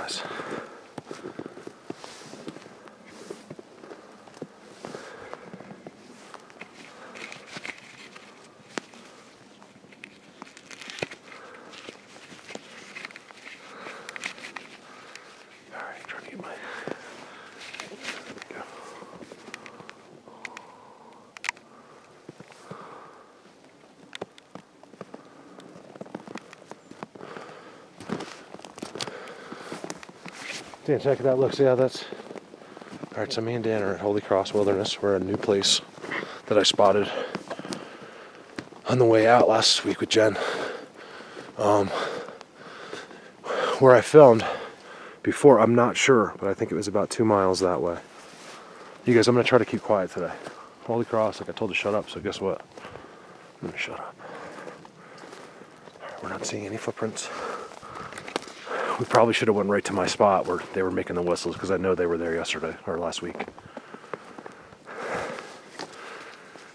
guys. Alright, trying to get my... There we go. Dan, check it out. Look, see how that's... Alright, so me and Dan are at Holy Cross Wilderness. We're at a new place that I spotted on the way out last week with Jen. Where I filmed before, I'm not sure, but I think it was about 2 miles that way. You guys, I'm going to try to keep quiet today. Holy Cross, like I told you, shut up, so guess what? I'm going to shut up. We're not seeing any footprints. We probably should have went right to my spot where they were making the whistles, because I know they were there yesterday, or last week.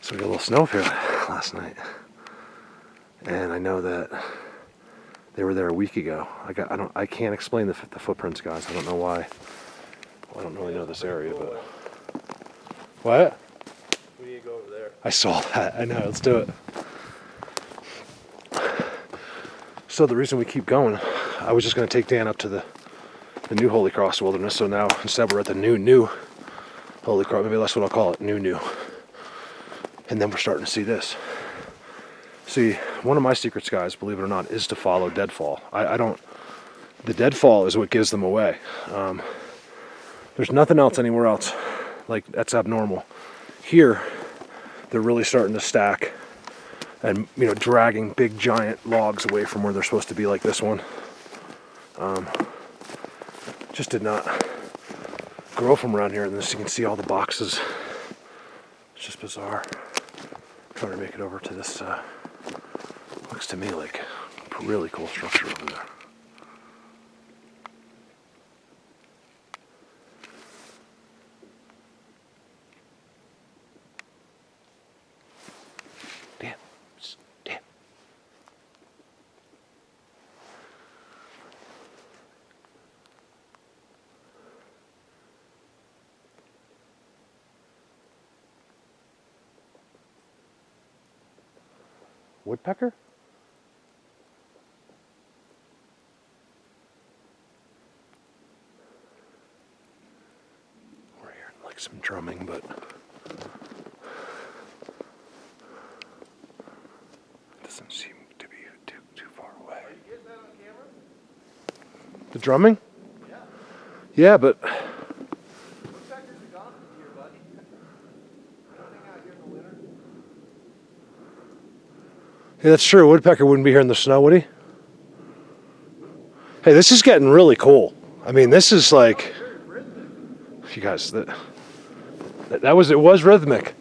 So we got a little snow here last night. And I know that they were there a week ago. I can't explain the footprints, guys. I don't know why. Well, I don't really know this area, but... What? We need to go over there. I saw that. I know. Let's do it. So the reason we keep going, I was just going to take Dan up to the new Holy Cross Wilderness. So now instead we're at the new Holy Cross. Maybe that's what I'll call it. New. And then we're starting to see this. See, one of my secrets, guys, believe it or not, is to follow deadfall. I don't... The deadfall is what gives them away. There's nothing else anywhere else. Like, that's abnormal. Here, they're really starting to stack and, you know, dragging big, giant logs away from where they're supposed to be, like this one. Just did not grow from around here. And this, you can see all the boxes. It's just bizarre. Trying to make it over to this... looks to me like a really cool structure over there. Damn. Damn. Woodpecker? Some drumming, but it doesn't seem to be too far away. Are you getting that on camera? The drumming? Yeah. Yeah, but Woodpeckers are gone from here, buddy. Nothing out here in the winter. yeah, that's true. Woodpecker wouldn't be here in the snow, would he? Hey, this is getting really cool. I mean, this is like, you guys, it was rhythmic.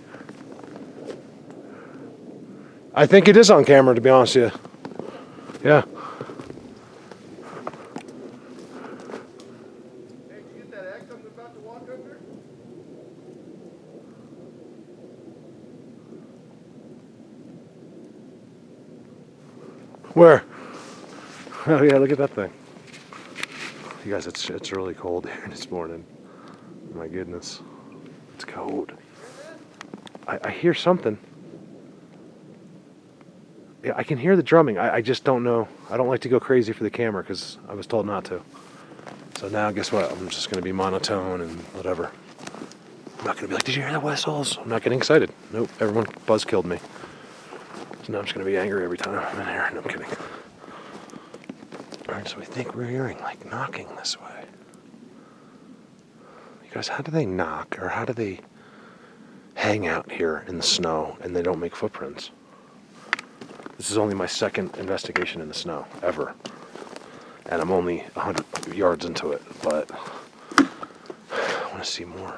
I think it is on camera, to be honest with you. Yeah. Hey, did you get that X I'm about to walk under? Where? Oh yeah, look at that thing. You guys, it's really cold here this morning. My goodness. It's cold. I hear something. Yeah, I can hear the drumming. I just don't know. I don't like to go crazy for the camera because I was told not to. So now, guess what? I'm just going to be monotone and whatever. I'm not going to be like, did you hear the whistles? I'm not getting excited. Nope, everyone buzz killed me. So now I'm just going to be angry every time I'm in here. No, I'm kidding. Alright, so I think we're hearing like knocking this way. You guys, how do they knock, or how do they hang out here in the snow and they don't make footprints? This is only my second investigation in the snow, ever. And I'm only 100 yards into it, but I want to see more.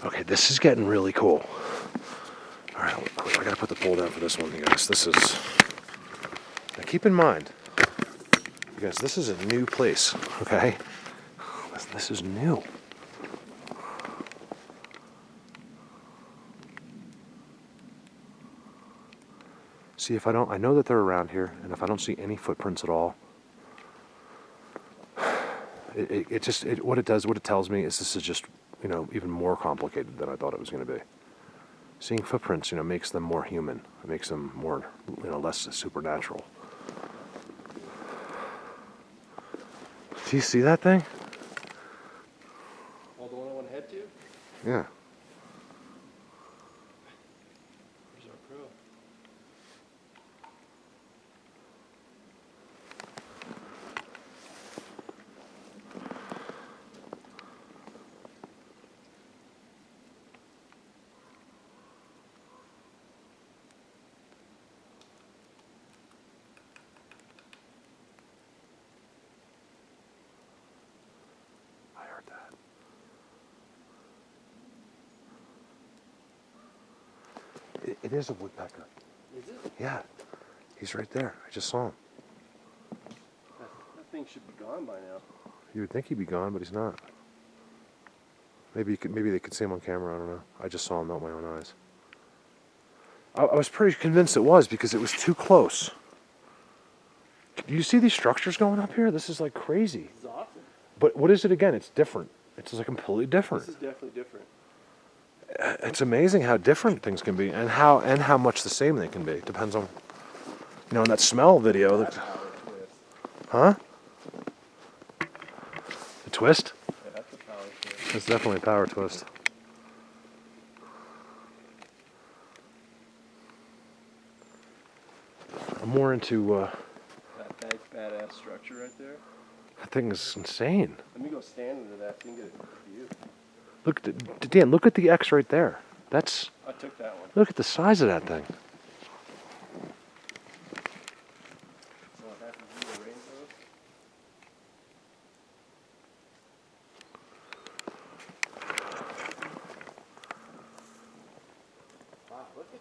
Okay, this is getting really cool. Alright, I gotta put the pole down for this one, you guys. This is... Now keep in mind, you guys, this is a new place, okay? This is new. See, if I know that they're around here, and if I don't see any footprints at all, It just what it does, what it tells me is this is just, you know, even more complicated than I thought it was going to be. Seeing footprints, you know, makes them more human. It makes them more, you know, less supernatural. Do you see that thing? Oh, the one I want to head to? Yeah. Where's our pro? I heard that. It is a woodpecker. Is it? Yeah. He's right there. I just saw him. That thing should be gone by now. You would think he'd be gone, but he's not. Maybe they could see him on camera. I don't know. I just saw him with my own eyes. I was pretty convinced it was because it was too close. Do you see these structures going up here? This is like crazy. This is awesome. But what is it again? It's different. It's like completely different. This is definitely different. It's amazing how different things can be, and how much the same they can be. Depends on, you know, in that smell video. That's power twist. Huh? The twist? Yeah, that's a power twist. It's definitely a power twist. I'm more into. That badass structure right there. That thing is insane. Let me go stand under that thing and get a view. Look, Dan. Look at the X right there. That's. I took that one. Look at the size of that thing. So it has to be a rainbow. Wow, look at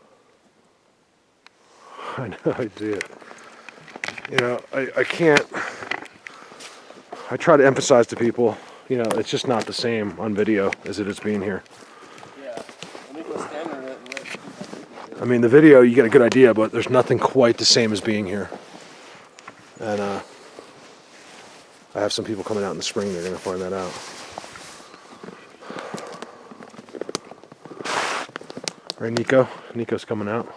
I know, I see it. You know, I can't. I try to emphasize to people, you know, it's just not the same on video as it is being here. yeah. Let me go stand under it and let you see how big it is. I mean, the video, you get a good idea, but there's nothing quite the same as being here. And I have some people coming out in the spring, they're going to find that out. Right, Nico? Nico's coming out.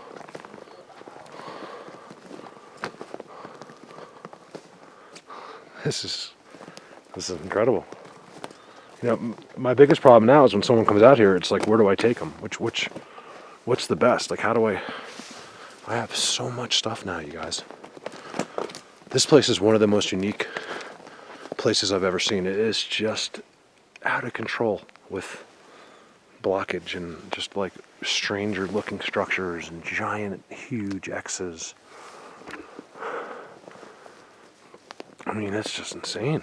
This is incredible. You know, my biggest problem now is when someone comes out here, it's like, where do I take them? What's the best? Like, how do I have so much stuff now, you guys. This place is one of the most unique places I've ever seen. It is just out of control with blockage and just like stranger looking structures and giant, huge X's. I mean, that's just insane.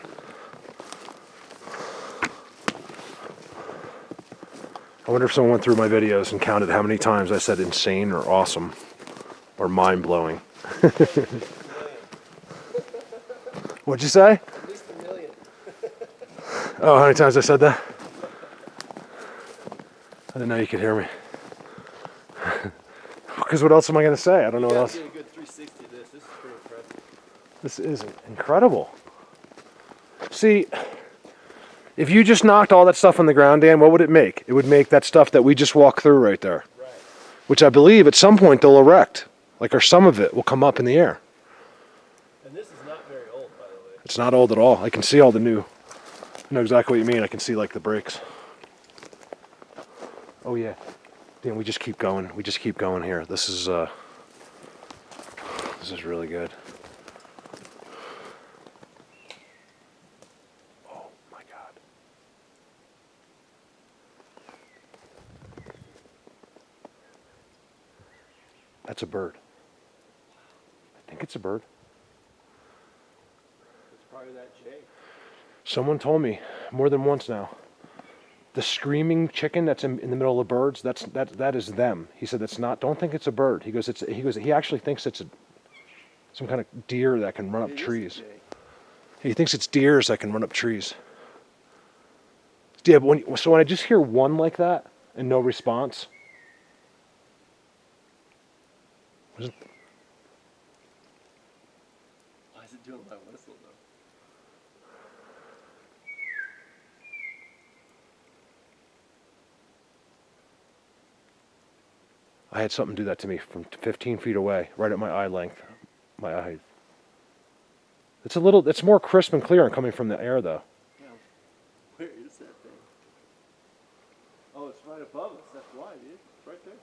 I wonder if someone went through my videos and counted how many times I said insane or awesome or mind-blowing. What'd you say? At least 1 million. Oh, how many times I said that? I didn't know you could hear me. Because what else am I going to say? I don't know what else. You gotta get a good 360 of this. This is pretty impressive. This is incredible. See, if you just knocked all that stuff on the ground, Dan, what would it make? It would make that stuff that we just walked through right there. Right. Which I believe at some point they'll erect. Like, or some of it will come up in the air. And this is not very old, by the way. It's not old at all. I can see all the new. I know exactly what you mean. I can see like the brakes. Oh yeah. Dan, we just keep going. We just keep going here. This is really good. Oh my God. That's a bird. I think it's a bird. It's probably that J. Someone told me more than once now. The screaming chicken that's in the middle of the birds, that is them. He said that's not. Don't think it's a bird. He goes. He actually thinks it's some kind of deer that can run up trees. He thinks it's deers that can run up trees. Yeah, but when I just hear one like that and no response. Why is it doing my whistle though? I had something do that to me from 15 feet away, right at my eye length, my eye height. It's more crisp and clear and coming from the air though. Yeah. Where is that thing? Oh, it's right above us. That's why, dude. It's right there.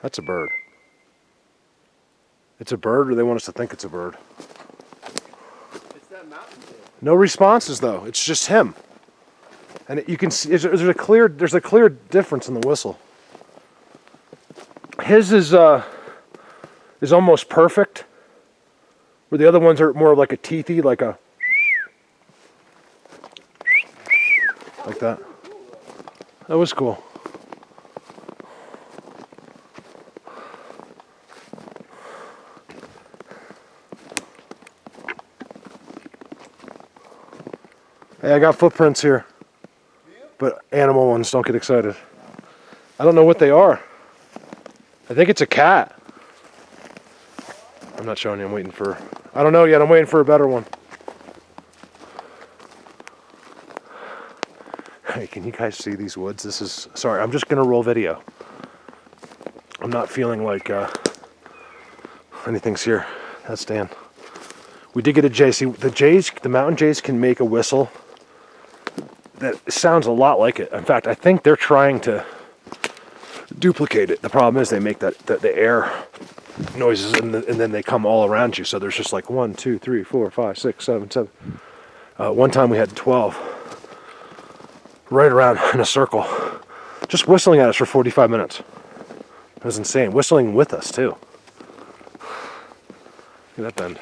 That's a bird. It's a bird, or they want us to think it's a bird. It's that mountain thing. No responses though. It's just him. And you can see there's a clear difference in the whistle. His is almost perfect, where the other ones are more like a teethy, like that. That was cool. Hey, I got footprints here, but animal ones. Don't get excited. I don't know what they are. I think it's a cat. I'm not showing you. I'm waiting for... I don't know yet. I'm waiting for a better one. Hey, can you guys see these woods? This is... Sorry, I'm just going to roll video. I'm not feeling like anything's here. That's Dan. We did get a jay. See, the mountain jays can make a whistle that sounds a lot like it. In fact, I think they're trying to duplicate it. The problem is they make the air noises and then they come all around you. So there's just like 1, 2, 3, 4, 5, 6, 7, 7. One time we had 12 right around in a circle, just whistling at us for 45 minutes. It was insane. Whistling with us too. Look at that bend.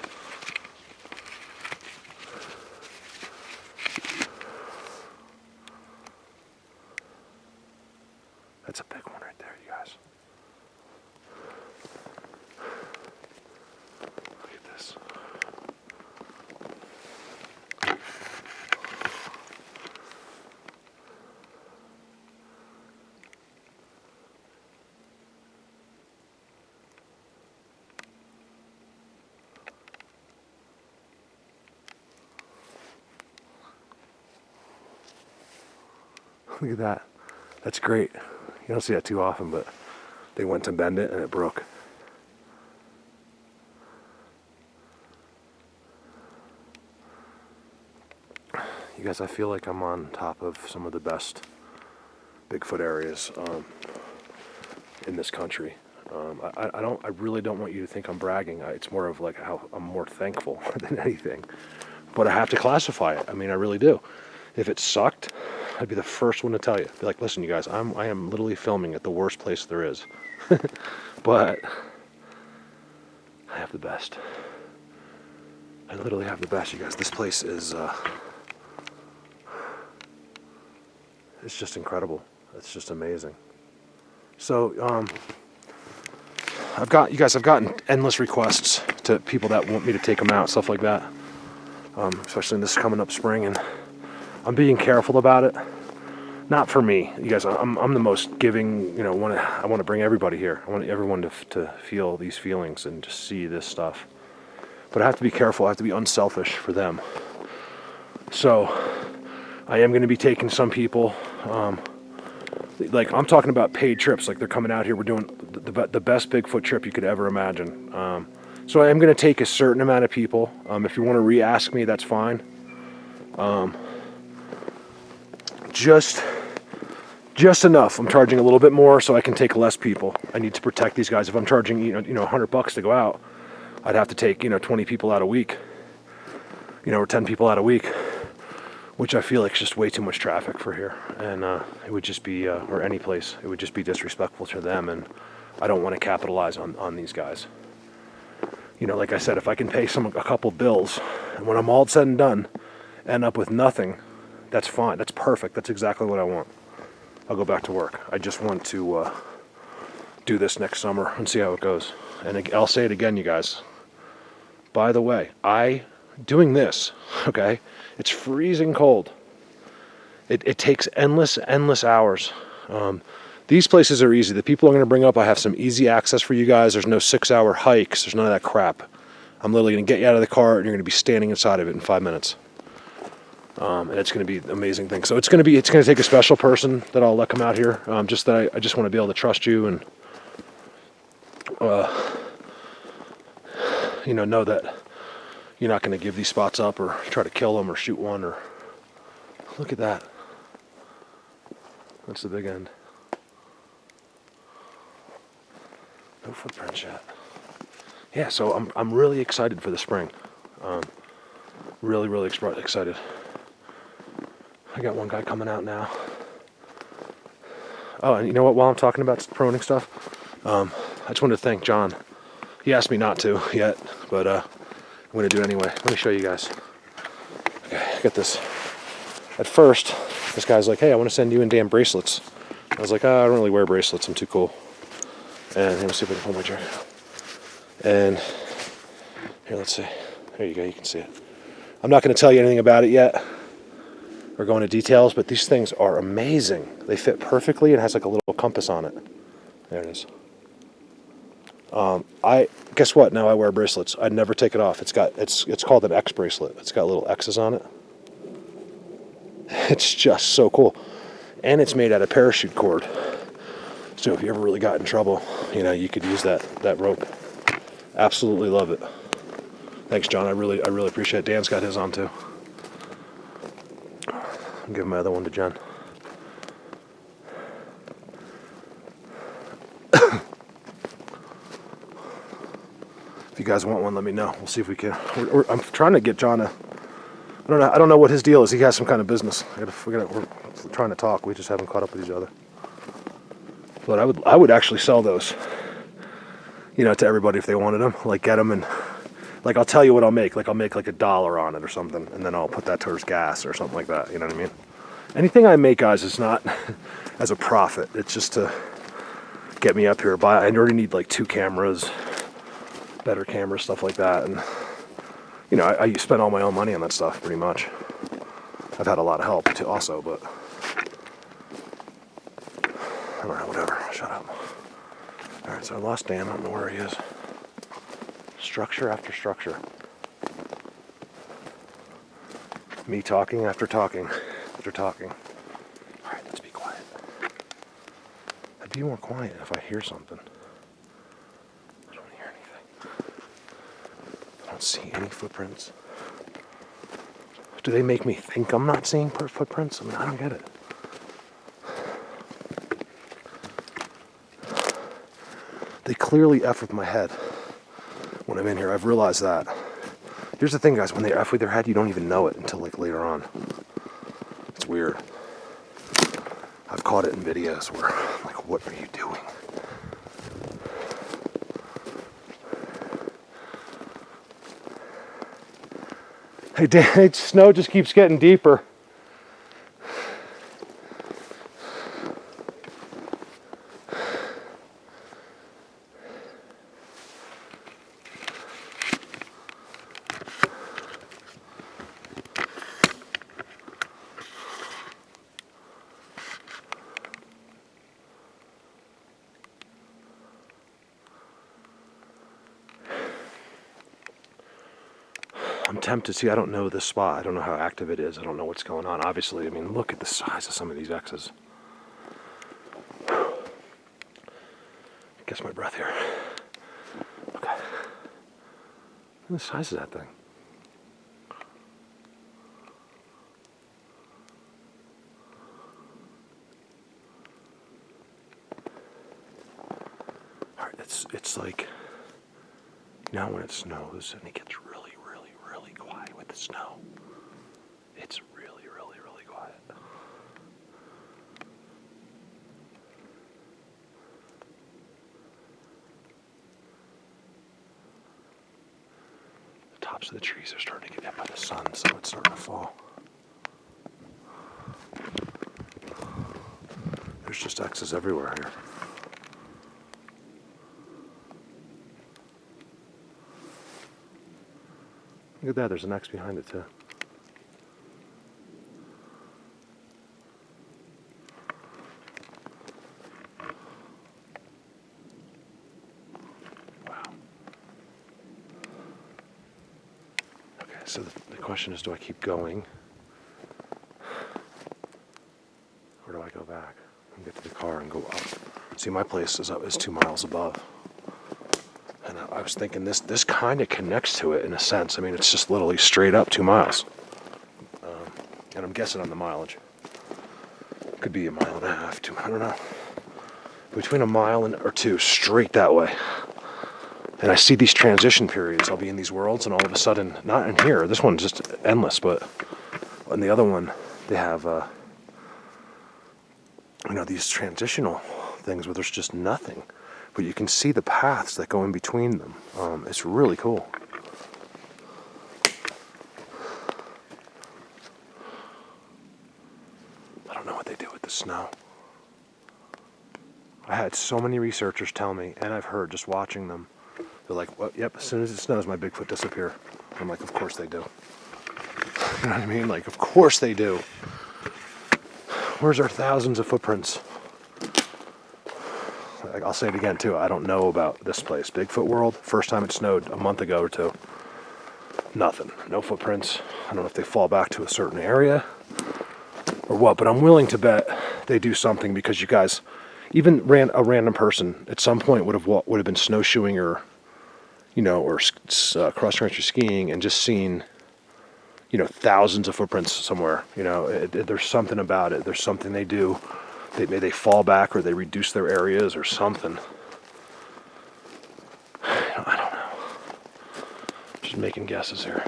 That's a big one right there, you guys. Look at this. Look at that. That's great. You don't see that too often, but they went to bend it and it broke. You guys, I feel like I'm on top of some of the best Bigfoot areas in this country. I really don't want you to think I'm bragging. It's more of like how I'm more thankful than anything. But I have to classify it. I mean, I really do. If it sucked, I'd be the first one to tell you. Be like, listen, you guys, I am literally filming at the worst place there is. But I have the best. I literally have the best, you guys. This place is it's just incredible. It's just amazing. So I've gotten endless requests to people that want me to take them out, stuff like that. Especially in this coming up spring, and I'm being careful about it. Not for me, you guys. I'm the most giving. You know, I want to bring everybody here. I want everyone to feel these feelings and just see this stuff. But I have to be careful. I have to be unselfish for them. So I am going to be taking some people. Like I'm talking about paid trips. Like they're coming out here. We're doing the best Bigfoot trip you could ever imagine. So I am going to take a certain amount of people. If you want to re-ask me, that's fine. Just enough. I'm charging a little bit more so I can take less people. I need to protect these guys. If I'm charging $100 to go out, I'd have to take 20 people out a week, or 10 people out a week, which I feel like is just way too much traffic for here, and it would just be or any place. It would just be disrespectful to them, and I don't want to capitalize on these guys. Like I said, if I can pay a couple bills, and when I'm all said and done, end up with nothing, that's fine. That's perfect. That's exactly what I want. I'll go back to work. I just want to do this next summer and see how it goes. And I'll say it again, you guys. By the way, doing this, okay, it's freezing cold. It takes endless hours. These places are easy. The people I'm going to bring up, I have some easy access for you guys. There's no 6-hour hikes. There's none of that crap. I'm literally going to get you out of the car and you're going to be standing inside of it in 5 minutes. And it's going to be an amazing thing. So it's going to take a special person that I'll let come out here. Just that I just want to be able to trust you and, know that you're not going to give these spots up or try to kill them or shoot one or. Look at that. That's the big end. No footprints yet. Yeah, so I'm really excited for the spring. Really excited. I got one guy coming out now. Oh, and you know what? While I'm talking about proning stuff, I just wanted to thank John. He asked me not to yet, but I'm going to do it anyway. Let me show you guys. Okay, get this. At first, this guy's like, hey, I want to send you in damn bracelets. I was like, I don't really wear bracelets. I'm too cool. And let me see if I can pull my jacket. And here, let's see. There you go. You can see it. I'm not going to tell you anything about it yet or go into details, but these things are amazing. They fit perfectly. It has like a little compass on it. There it is. Guess what? Now I wear bracelets. I never take it off. It's called an X bracelet. It's got little X's on it. It's just so cool. And it's made out of parachute cord. So if you ever really got in trouble, you could use that rope. Absolutely love it. Thanks, John. I really appreciate it. Dan's got his on too. I'll give my other one to Jen. If you guys want one, let me know. We'll see if we can. I'm trying to get John I don't know what his deal is. He has some kind of business. We're trying to talk. We just haven't caught up with each other. But I would actually sell those, to everybody if they wanted them. Like get them and, like I'll tell you what I'll make. Like I'll make like $1 on it or something, and then I'll put that towards gas or something like that. You know what I mean? Anything I make, guys, is not as a profit. It's just to get me up here. I already need like 2 cameras, better cameras, stuff like that, and. I spend all my own money on that stuff, pretty much. I've had a lot of help, too, also, but... I don't know, whatever. Shut up. Alright, so I lost Dan. I don't know where he is. Structure after structure. Me talking after talking after talking. Alright, let's be quiet. I'd be more quiet if I hear something. I don't hear anything. I don't see any footprints. Do they make me think I'm not seeing footprints? I mean, I don't get it. They clearly F with my head when I'm in here. I've realized that. Here's the thing, guys. When they F with their head, you don't even know it until like later on. It's weird. I've caught it in videos where I'm like, what are you doing? Hey, Dan, snow just keeps getting deeper. I'm tempted. See, I don't know this spot. I don't know how active it is. I don't know what's going on. Obviously, I mean, look at the size of some of these X's. Catch my breath here. Okay. Look at the size of that thing. All right, it's like now when it snows and it gets really quiet with the snow. It's really quiet. The tops of the trees are starting to get hit by the sun, so it's starting to fall. There's just X's everywhere here. Look at that, there's an X behind it too. Wow. Okay, so the question is, do I keep going? See, my place is 2 miles above. And I was thinking this kind of connects to it in a sense. I mean, it's just literally straight up 2 miles. And I'm guessing on the mileage. Could be 1.5 miles, 2, I don't know. Between 1 mile or 2, straight that way. And I see these transition periods. I'll be in these worlds, and all of a sudden, not in here, this one's just endless, but in the other one, they have, these transitional things where there's just nothing. But you can see the paths that go in between them. It's really cool. I don't know what they do with the snow. I had so many researchers tell me, and I've heard just watching them, they're like, well, yep, as soon as it snows, my Bigfoot disappear. I'm like, of course they do. You know what I mean? Like, of course they do. Where's our thousands of footprints? I'll say it again, too. I don't know about this place. Bigfoot World, first time it snowed a month ago or 2. Nothing. No footprints. I don't know if they fall back to a certain area or what, but I'm willing to bet they do something because you guys, even a random person at some point would have been snowshoeing or cross-country skiing and just seen, thousands of footprints somewhere. There's something about it. There's something they do. They fall back or they reduce their areas or something. I don't know. Just making guesses here.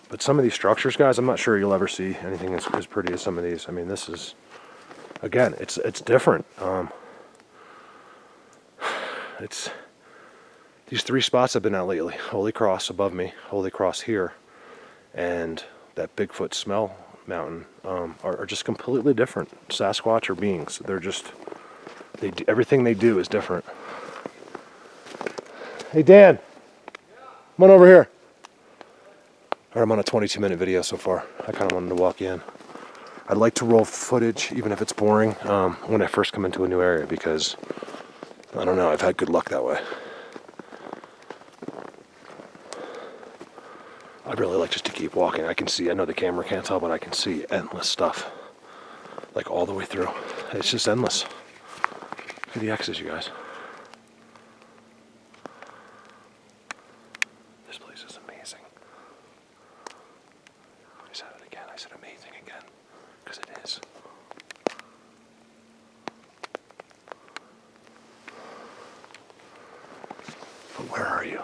But some of these structures, guys, I'm not sure you'll ever see anything as pretty as some of these. I mean, this is, again, it's different. It's these 3 spots I've been at lately. Holy Cross above me, Holy Cross here, and that Bigfoot smell mountain are just completely different. Sasquatch or beings. They're just, everything they do is different. Hey, Dan. Come on over here. All right, I'm on a 22-minute video so far. I kind of wanted to walk in. I'd like to roll footage, even if it's boring, when I first come into a new area, because, I don't know, I've had good luck that way. I'd really like just to keep walking. I know the camera can't tell, but I can see endless stuff. Like all the way through. It's just endless. Look at the X's, you guys. This place is amazing. I said it again. I said amazing again. Because it is. But where are you?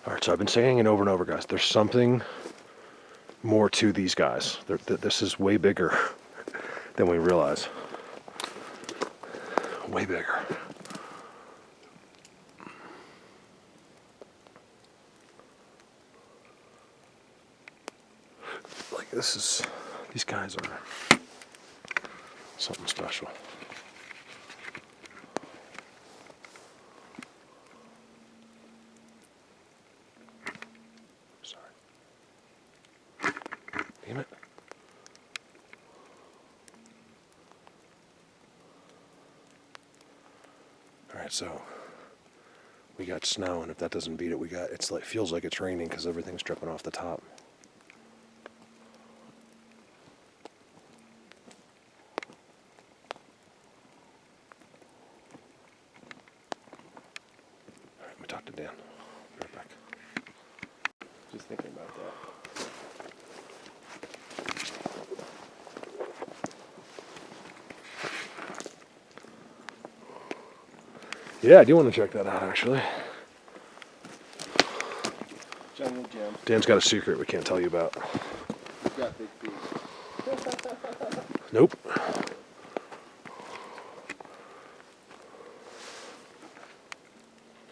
Alright, so I've been saying it over and over, guys. There's something more to these guys. This is way bigger than we realize. Way bigger. Like, these guys are something special. Damn it. Alright, so we got snow, and if that doesn't beat it, feels like it's raining because everything's dripping off the top. Alright, let me talk to Dan. Be right back. Just thinking about that. Yeah, I do want to check that out, actually. Jungle gym. Dan's got a secret we can't tell you about. He's got big feet. Nope.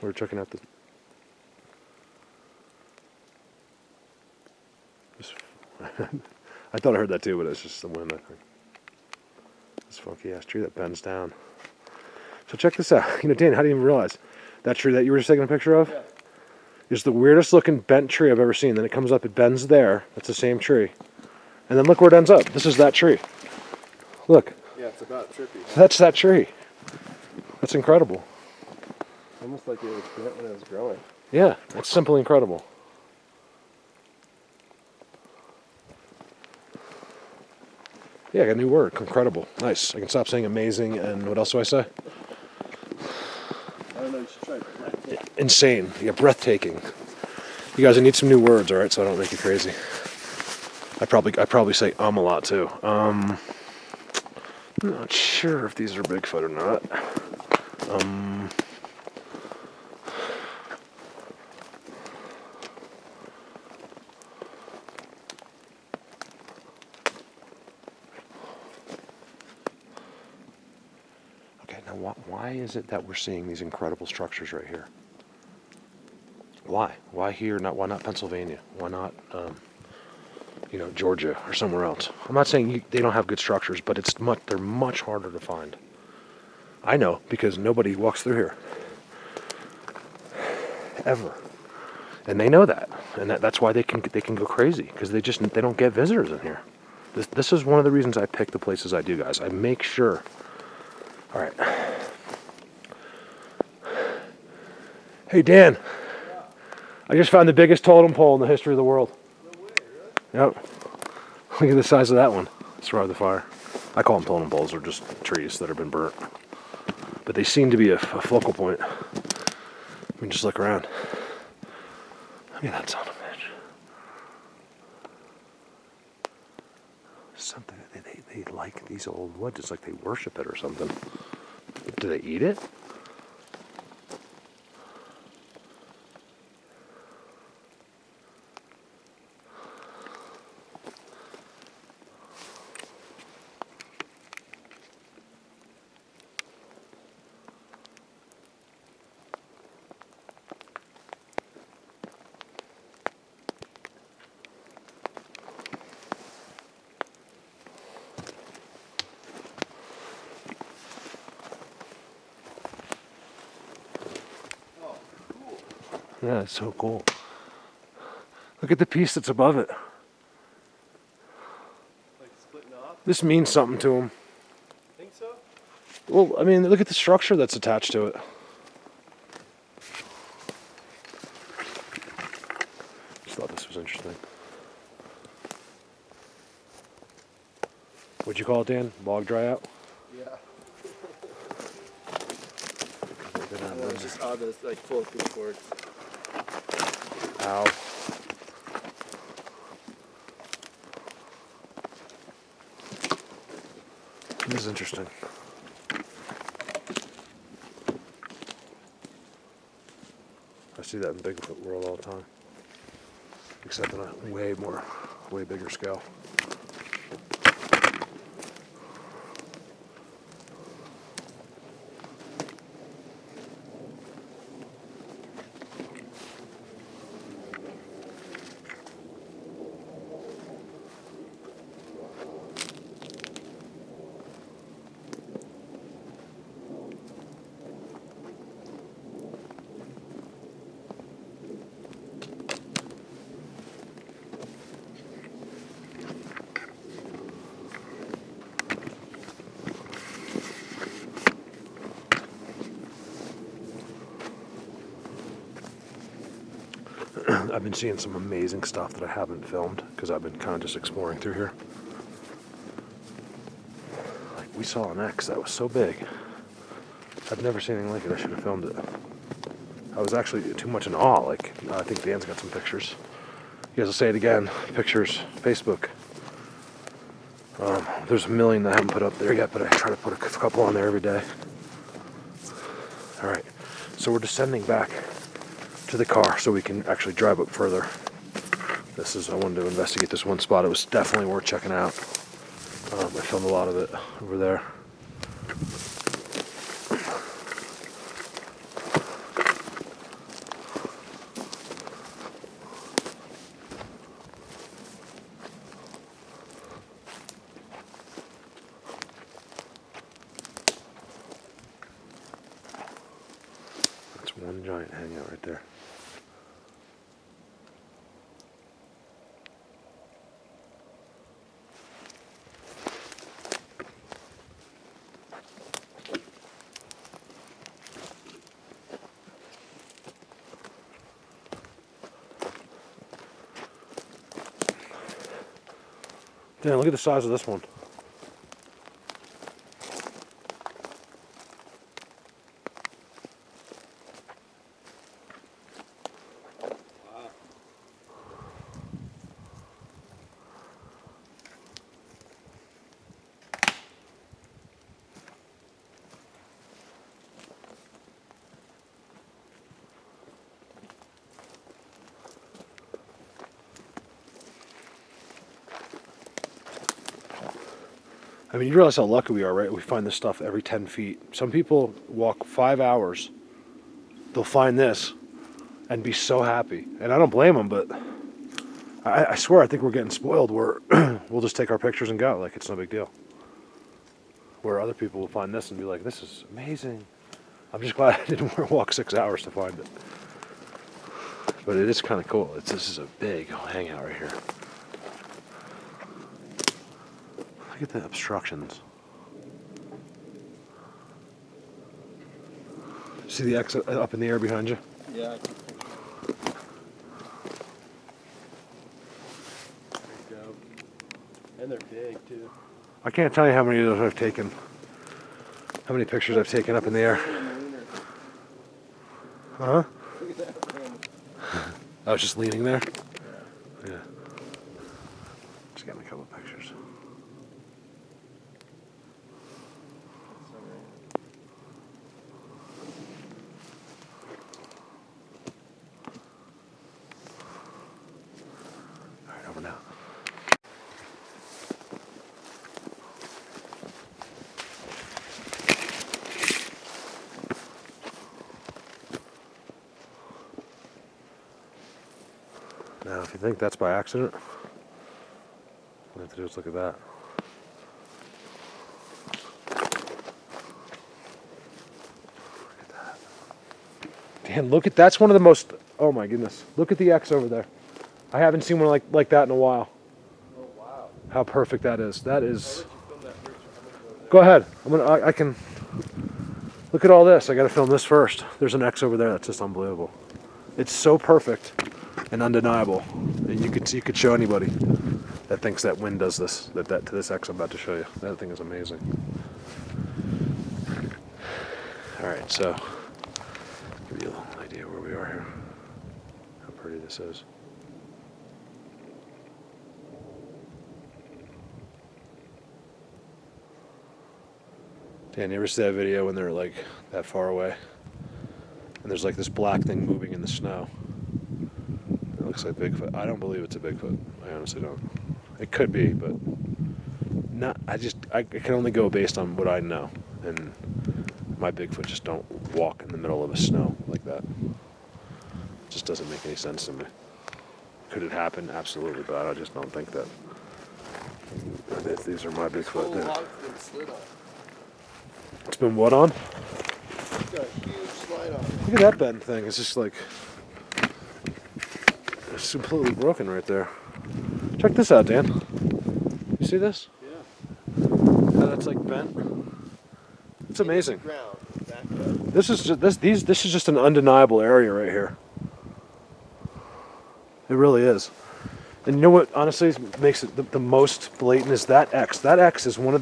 We're checking out I thought I heard that too, but it's just the wind, I think. This funky ass tree that bends down. So check this out. Dan, how do you even realize that tree that you were just taking a picture of? Yeah. Is the weirdest looking bent tree I've ever seen. Then it comes up, it bends there. That's the same tree. And then look where it ends up. This is that tree. Look. Yeah, it's about trippy. That's that tree. That's incredible. Almost like it was bent when it was growing. Yeah, it's simply incredible. Yeah, I got a new word. Incredible. Nice. I can stop saying amazing, and what else do I say? I don't know, you should try breathtaking. Insane. Yeah, breathtaking. You guys, I need some new words, all right, so I don't make you crazy. I probably say a lot too. I'm not sure if these are Bigfoot or not. Okay, now why is it that we're seeing these incredible structures right here? Why? Why here? Why not Pennsylvania? Why not, Georgia or somewhere else? I'm not saying they don't have good structures, but they're much harder to find. I know because nobody walks through here ever, and they know that, and that's why they can go crazy because they don't get visitors in here. This is one of the reasons I pick the places I do, guys. I make sure. All right. Hey Dan, I just found the biggest totem pole in the history of the world. No way, really? Yep. Look at the size of that one. Survived the fire. I call them totem poles. They're just trees that have been burnt. But they seem to be a focal point. I mean, just look around. Look at that son of a bitch. Something, they like these old woods. It's like they worship it or something. Do they eat it? Yeah, it's so cool. Look at the piece that's above it. Like splitting off? This means something to him. Think so? Well, I mean, look at the structure that's attached to it. Just thought this was interesting. What'd you call it, Dan? Bog dry out? Yeah. I know, it's just odd that it's like full of food cords. Ow. This is interesting. I see that in Bigfoot world all the time. Except on a way bigger scale. I've been seeing some amazing stuff that I haven't filmed because I've been kind of just exploring through here. Like we saw an X that was so big. I've never seen anything like it. I should have filmed it. I was actually too much in awe. Like I think Dan's got some pictures. You guys will say it again. Pictures, Facebook. There's a million that I haven't put up there yet, but I try to put a couple on there every day. All right, so we're descending back to the car so we can actually drive up further. I wanted to investigate this one spot. It was definitely worth checking out. I filmed a lot of it over there. That's one giant hangout right there. Dan, look at the size of this one. I mean, you realize how lucky we are, right? We find this stuff every 10 feet. Some people walk 5 hours. They'll find this and be so happy. And I don't blame them, but I swear I think we're getting spoiled where we'll just take our pictures and go. Like, it's no big deal. Where other people will find this and be like, this is amazing. I'm just glad I didn't walk 6 hours to find it. But it is kind of cool. This is a big hangout right here. Look at the obstructions. See the X up in the air behind you? Yeah, I can picture it. There you go. And they're big too. I can't tell you how many of those I've taken. How many pictures I've taken up in the air. Huh? Look at that one. I was just leaning there? Yeah. Just getting a couple of pictures. Alright, over now. Now, if you think that's by accident, all you have to do is look at that. Look at that. Dan, look at that's one of the most. Oh my goodness! Look at the X over there. I haven't seen one like that in a while. Oh wow. How perfect that is! That is. I'll let you film that picture. I'm gonna go over there. Go ahead. I can. Look at all this. I got to film this first. There's an X over there that's just unbelievable. It's so perfect and undeniable. And you could show anybody that thinks that wind does this, that to this X I'm about to show you. That thing is amazing. All right, so give you a little idea where we are here. How pretty this is. Dan, you ever see that video when they're like that far away? And there's like this black thing moving in the snow. It looks like Bigfoot. I don't believe it's a Bigfoot. I honestly don't. It could be, but not. I can only go based on what I know. And my Bigfoot just don't walk in the middle of the snow like that. It just doesn't make any sense to me. Could it happen? Absolutely, but I just don't think that. These are my Bigfoot. Whole log's been slid on. It's been what on? It's got a huge slide on it. Look at that bend thing. It's just like it's completely broken right there. Check this out, Dan. You see this? Yeah. How that's like bent. It's amazing. Ground. Back up. This is just an undeniable area right here. It really is. And you know what honestly makes it the most blatant is that X. That X is one of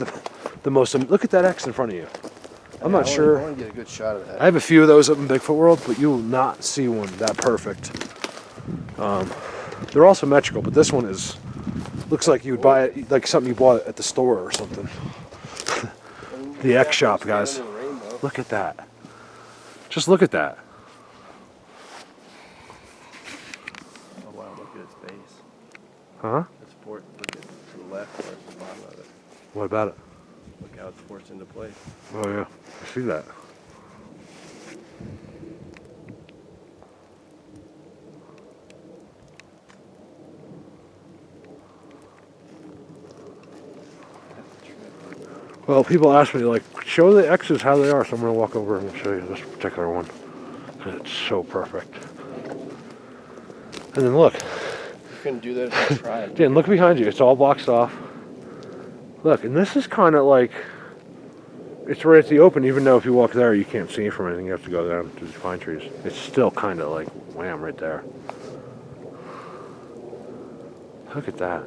the most. Look at that X in front of you. I'm not sure. I want to get a good shot of that. I have a few of those up in Bigfoot World, but you will not see one that perfect. They're all symmetrical, but this one looks like you would buy it, like something you bought at the store or something. The X shop, guys. Look at that. Just look at that. Oh wow, look at its base. Huh? It's forced, look at to the left or the bottom of it. What about it? Look how it's forced into place. Oh yeah, I see that. Well, people ask me, like, show the X's how they are, so I'm going to walk over and show you this particular one. Because it's so perfect. And then look. You couldn't do that if I tried. Dan, look behind you. It's all boxed off. Look, and this is kind of like, it's right at the open, even though if you walk there, you can't see it from anything. You have to go down to these pine trees. It's still kind of like, wham, right there. Look at that.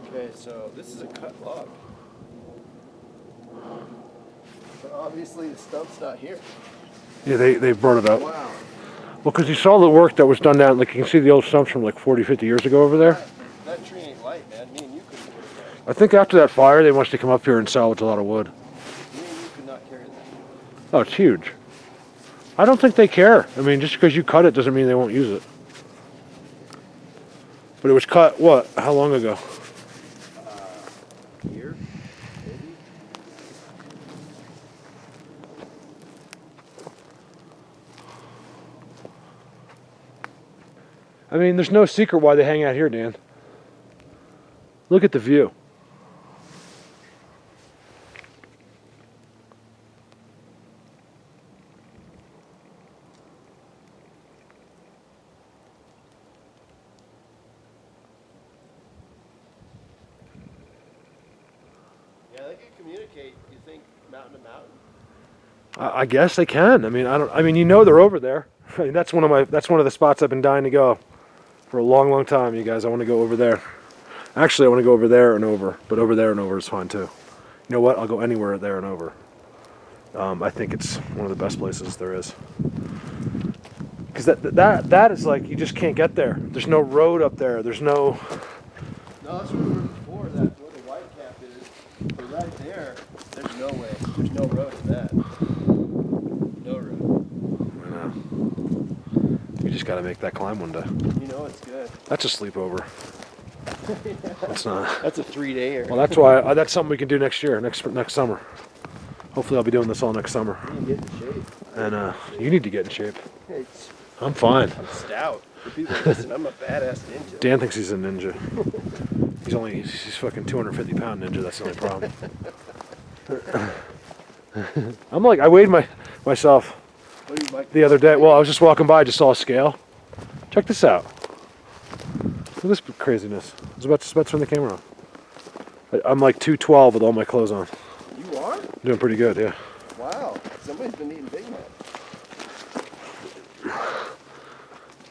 Okay, so this is a cut log. But obviously the stump's not here. Yeah, they brought it up. Wow. Well, because you saw the work that was done down, like you can see the old stumps from like 40, 50 years ago over there. That tree ain't light, man. Me and you couldn't carry that. I think after that fire, they must have come up here and salvaged a lot of wood. Me and you could not carry that. Oh, it's huge. I don't think they care. I mean, just because you cut it doesn't mean they won't use it. But it was cut, what? How long ago? Here, maybe. I mean, there's no secret why they hang out here, Dan. Look at the view. Yeah, they can communicate. You think mountain to mountain? I guess they can. I mean, you know, they're over there. I mean, that's one of the spots I've been dying to go for a long, long time. You guys, I want to go over there. Actually, I want to go over there and over, but over there and over is fine too. You know what? I'll go anywhere there and over. I think it's one of the best places there is. Because that is like, you just can't get there. There's no road up there. There's no. No, that's where we were before. That where the white cap is. But right there, there's no way. There's no road to that. No road. I know. You just got to make that climb one day. You know it's good. That's a sleepover. That's not. That's a 3-dayer. Well, that's why. That's something we can do next year, next summer. Hopefully, I'll be doing this all next summer. You get in shape. And you need to get in shape. Hey, I'm fine. I'm stout. For people that listen, I'm a badass ninja. Dan thinks he's a ninja. He's fucking 250-pound ninja. That's the only problem. I'm like, I weighed myself What do you like? the other day. Well, I was just walking by, just saw a scale. Check this out. Look at this craziness. I was about to turn the camera on. I'm like 212 with all my clothes on. You are? Doing pretty good, yeah. Wow. Somebody's been eating Big Mac.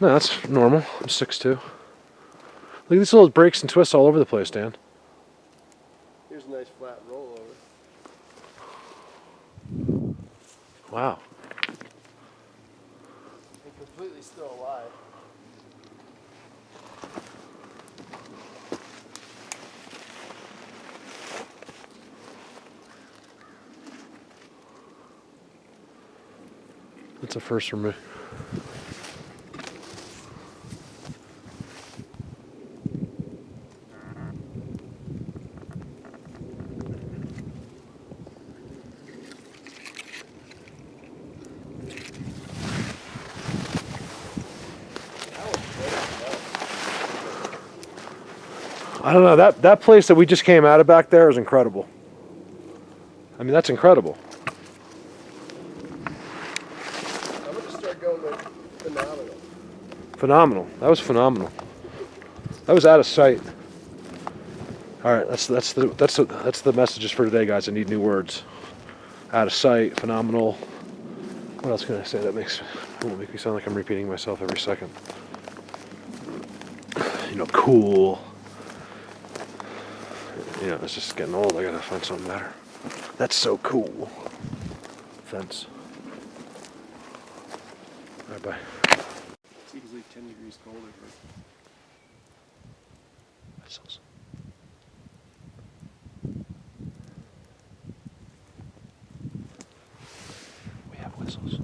No, that's normal. I'm 6'2". Look at these little breaks and twists all over the place, Dan. Here's a nice flat rollover. Wow. And completely still alive. That's a first for me. I don't know, that place that we just came out of back there is incredible. I mean, that's incredible. I'm gonna start going with phenomenal. Phenomenal. That was phenomenal. That was out of sight. All right, that's the messages for today, guys. I need new words. Out of sight, phenomenal. What else can I say that will make me sound like I'm repeating myself every second? You know, cool. You know, it's just getting old. I gotta find something better. That's so cool. Fence. All right, bye. It's easily 10 degrees colder for Whistles. We have whistles.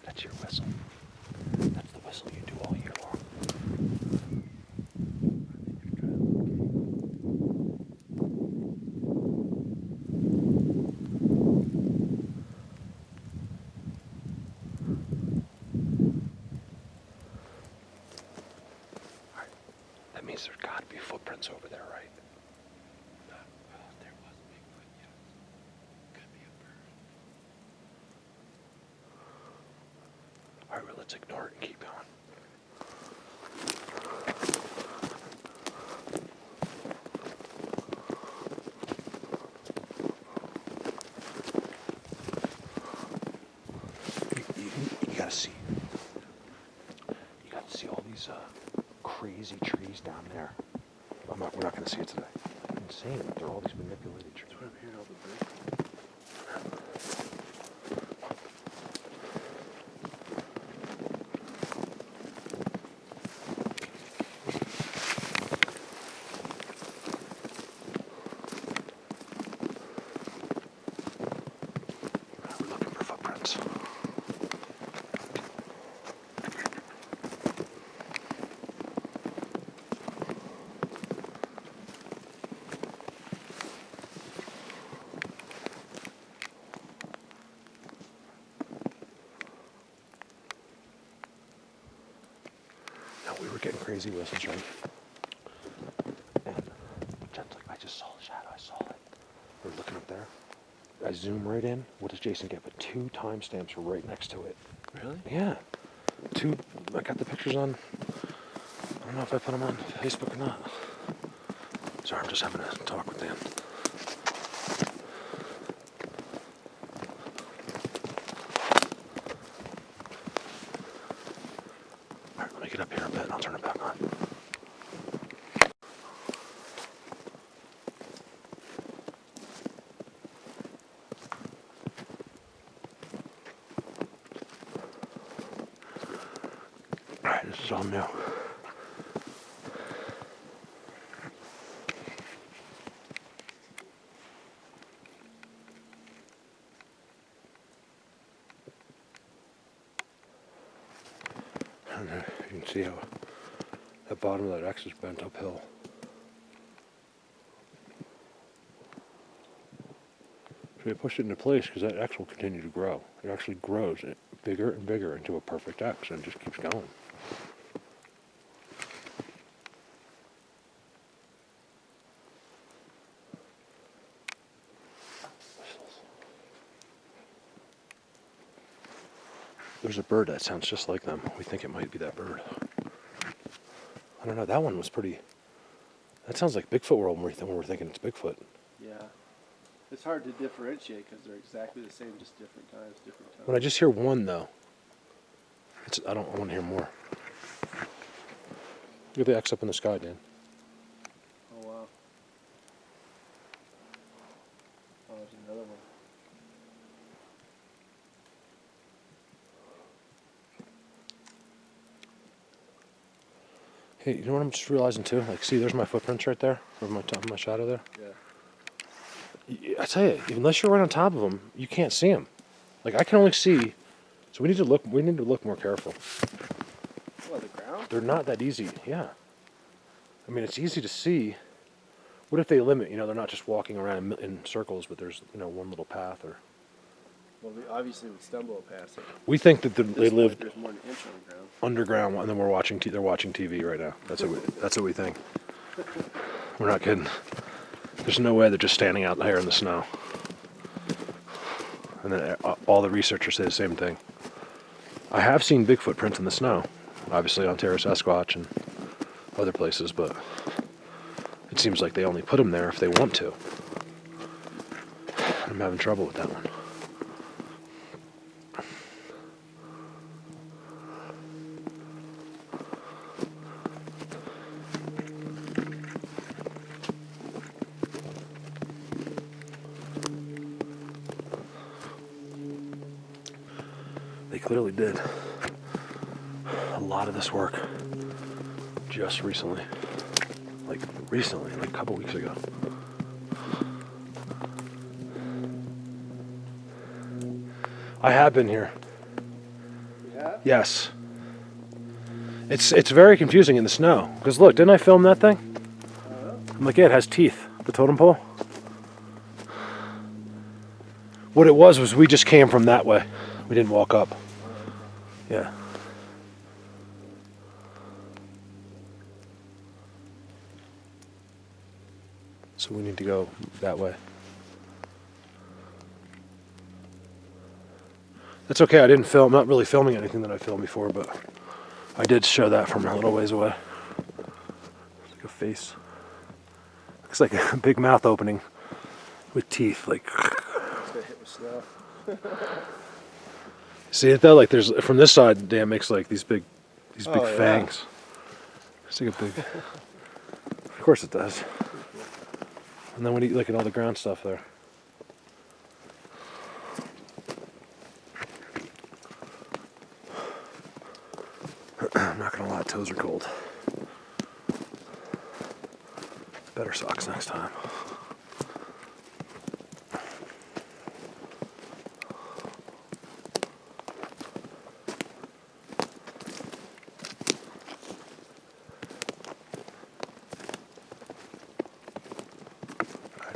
That's your whistle. That's the whistle you do all year long. That means there's got to be footprints over there, right? there was Bigfoot, yes. Could be a bird. All right, well, let's ignore it and keep going. You gotta see. You gotta see all these crazy trees down there. We're not gonna see it today. Insane. They're all these manipulated trees. That's what I'm hearing all the birds. prints. Now we were getting crazy whistles, right? And Jen's like, I just saw the shadow, I saw it. We're looking up there. I zoom right in. What does Jason get? But 2 timestamps right next to it. Really? Yeah. 2. I got the pictures on. I don't know if I put them on Facebook or not. Sorry, I'm just having a talk with Dan. All right, let me get up here a bit and I'll turn it back on. All right, this is all new. I don't know if you can see how the bottom of that X is bent uphill. So we pushed it into place because that X will continue to grow. It actually grows bigger and bigger into a perfect X and just keeps going. There's a bird that sounds just like them. We think it might be that bird. I don't know. That one was pretty. That sounds like Bigfoot world when we're thinking it's Bigfoot. Yeah. It's hard to differentiate because they're exactly the same, just different times, different tones. When I just hear one though, I want to hear more. Look at the X up in the sky, Dan. Oh, wow. Oh, there's another one. Hey, you know what I'm just realizing too? Like, see, there's my footprints right there, or my shadow there. Yeah. I tell you, unless you're right on top of them, you can't see them. Like, I can only see. So we need to look. We need to look more careful. What, the ground? They're not that easy. Yeah. I mean, it's easy to see. What if they limit? You know, they're not just walking around in circles, but there's one little path or. Well, we obviously would stumble past it. We think that they This lived point, there's more than an inch on the ground. underground, and then we're watching. They're watching TV right now. That's what we think. We're not kidding. There's no way they're just standing out there in the snow. And then all the researchers say the same thing. I have seen Bigfoot prints in the snow, obviously on Sasquatch and other places, but it seems like they only put them there if they want to. I'm having trouble with that one. They clearly did a lot of this work just recently. Like a couple weeks ago. I have been here. Yeah? Yes. It's very confusing in the snow. Because look, didn't I film that thing? I'm like, yeah, it has teeth. The totem pole. What it was we just came from that way. We didn't walk up. Yeah. So we need to go that way. That's okay, I didn't film, not really filming anything that I filmed before, but I did show that from a little ways away. It's like a face. Looks like a big mouth opening with teeth, like. It's gonna hit with snow. See it though? Like there's, from this side, Dan makes like these big Yeah. fangs. It's like a big, of course it does. And then when you look at all the ground stuff there. I'm not gonna lie, toes are cold. Better socks next time.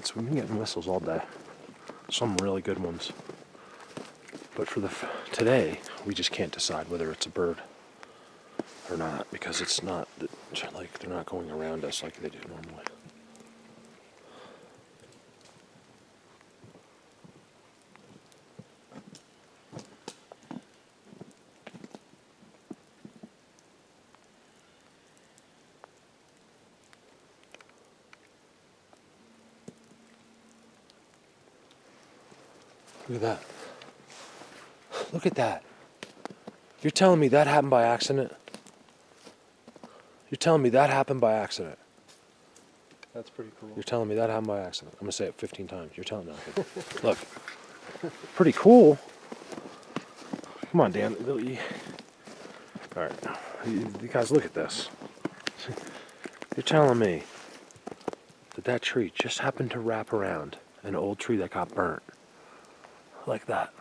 whistles. We've been getting whistles all day. Some really good ones. But for today, we just can't decide whether it's a bird or not, because it's not like they're not going around us like they do normally. Look at that. Look at that. You're telling me that happened by accident? You're telling me that happened by accident? That's pretty cool. You're telling me that happened by accident? I'm going to say it 15 times. You're telling me. Look. Pretty cool. Come on, Dan. All right. You guys, look at this. You're telling me that tree just happened to wrap around an old tree that got burnt. Like that.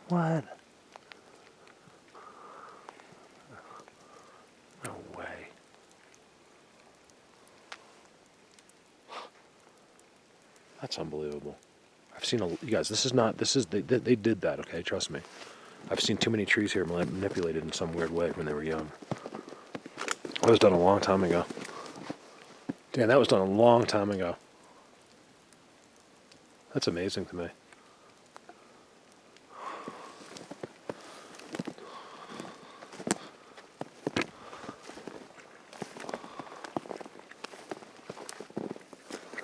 What? No way. That's unbelievable. I've seen you guys, they did that, okay? Trust me. I've seen too many trees here manipulated in some weird way when they were young. That was done a long time ago. Dan, that was done a long time ago. That's amazing to me.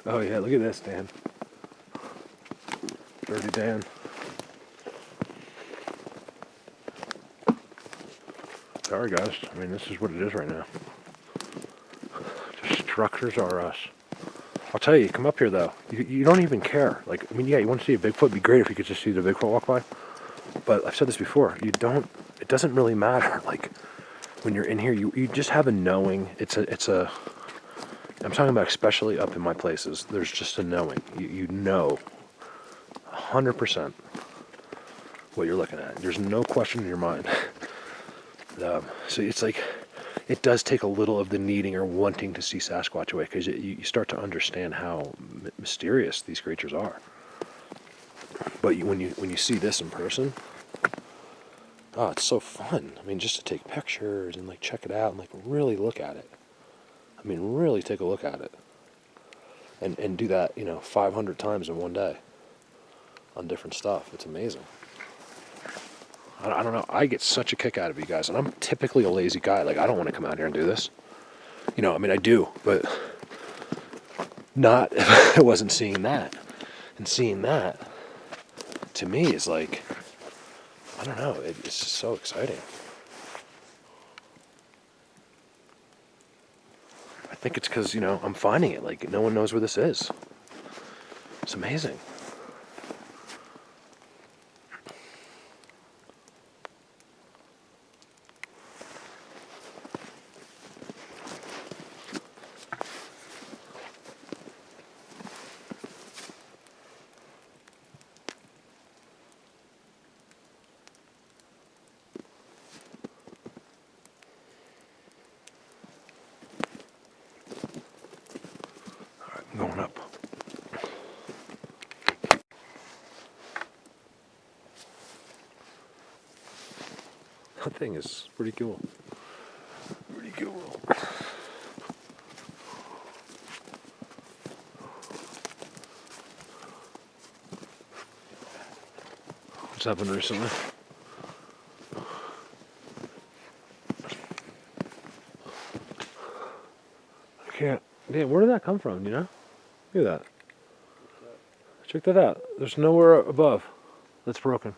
Oh yeah, look at this, Dan. Dirty Dan. Sorry guys, I mean this is what it is right now. The structures are us. I'll tell you, come up here though. You don't even care. Like, I mean, yeah, you want to see a Bigfoot, it'd be great if you could just see the Bigfoot walk by. But I've said this before, it doesn't really matter. Like, when you're in here, you just have a knowing. I'm talking about especially up in my places, there's just a knowing. You know 100% what you're looking at. There's no question in your mind. So it's like, it does take a little of the needing or wanting to see Sasquatch away, because you start to understand how mysterious these creatures are. But when you see this in person, oh, it's so fun. I mean, just to take pictures and like check it out and like really look at it. I mean, really take a look at it. And do that, 500 times in one day on different stuff. It's amazing. I don't know. I get such a kick out of you guys, and I'm typically a lazy guy. Like, I don't want to come out here and do this. I mean, I do, but not if I wasn't seeing that. And seeing that, to me, is like, I don't know. It's just so exciting. I think it's because, I'm finding it. Like, no one knows where this is. It's amazing. Going up. That thing is pretty cool. Pretty cool. What's happened recently? I can't. Damn, where did that come from, Look at that. Check that out. There's nowhere above that's broken.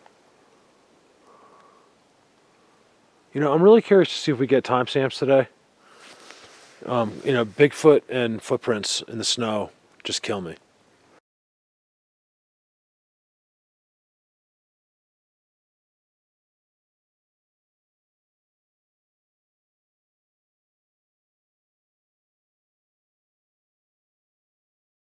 I'm really curious to see if we get timestamps today. Bigfoot and footprints in the snow just kill me.